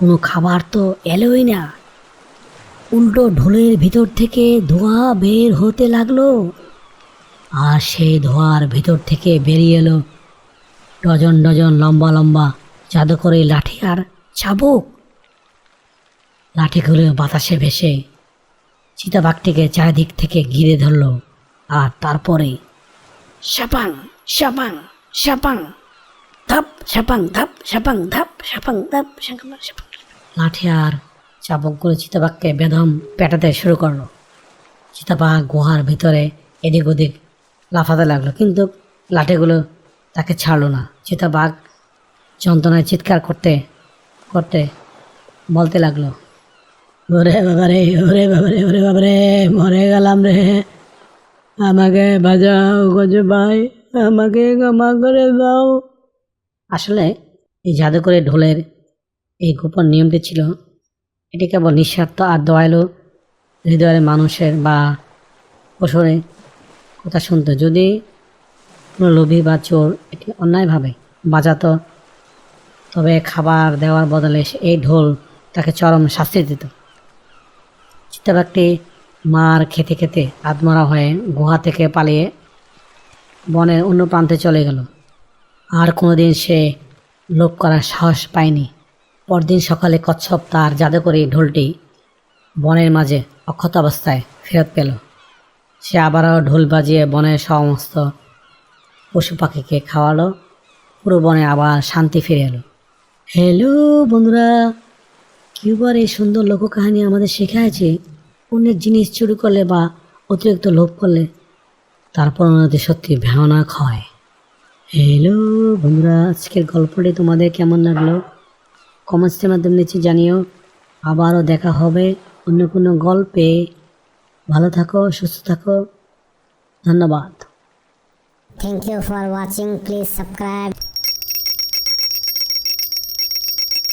কোনো খাবার তো এলোই না। উল্টো ঢোলের ভিতর থেকে ধোঁয়া বের হতে লাগলো, আর সেই ধোঁয়ার ভিতর থেকে বেরিয়ে এলো ডজন ডজন লম্বা লম্বা জাদুকরি লাঠি আর চাবুক। লাঠিগুলো বাতাসে ভেসে চিতাবাঘটিকে চারিদিক থেকে ঘিরে ধরলো, আর তারপরে সাপাং সাপাং সাপাং ধাপ সাপাং ধাপ সাপাং ধাপ সাপাং ধাপ সাপাং সাপাং। লাঠি আর চাবুকগুলো চিতাবাঘকে বেদম পেটাতে শুরু করলো। চিতাবাঘ গুহার ভিতরে এদিক ওদিক লাফাতে লাগলো, কিন্তু লাঠিগুলো তাকে ছাড়লো না। চিতাবাঘ যন্ত্রণায় চিৎকার করতে করতে বলতে লাগলো, ওরে বাবারে, ওরে বাবারে, ওরে বাবারে, মরে গেলাম রে, আমাকে বাঁচাও গজু ভাই, আমাকে ক্ষমা করে দাও। আসলে এই জাদুকরি ঢোলের এই গোপন নিয়মটি ছিল, এটি কেবল নিঃস্বার্থ আর দয়ালু হৃদয়ের মানুষের বা পশুর কথা শুনতো। যদি কোনো লোভী বা চোর এটি অন্যায়ভাবে বাজাতো, তবে খাবার দেওয়ার বদলে এই ঢোল তাকে চরম শাস্তি দিত। চিতাবাঘটি মার খেতে খেতে আত্মরা হয়ে গুহা থেকে পালিয়ে বনের অন্য প্রান্তে চলে গেল। আর কোনোদিন সে লোভ করার সাহস পায়নি। পরদিন সকালে কচ্ছপ তার জাদুকরি ঢোলটি বনের মাঝে অক্ষত অবস্থায় ফেরত পেল। সে আবারও ঢোল বাজিয়ে বনের সমস্ত পশু পাখিকে খাওয়ালো। পুরো বনে আবার শান্তি ফিরে এলো। হ্যালো বন্ধুরা, কিউবার এই সুন্দর লোককাহিনী আমাদের শেখাচ্ছে অন্যের জিনিস চুরি করলে বা অতিরিক্ত লোভ করলে তার পরিণতি সত্যি ভয়ানক হয়। হ্যালো বন্ধুরা, আজকের গল্পটি তোমাদের কেমন লাগলো কমেন্টসের মাধ্যমে নিচে জানিও। আবারও দেখা হবে অন্য কোনো গল্পে। ভালো থাকো, সুস্থ থাকো, ধন্যবাদ। Thank you for watching. Please subscribe.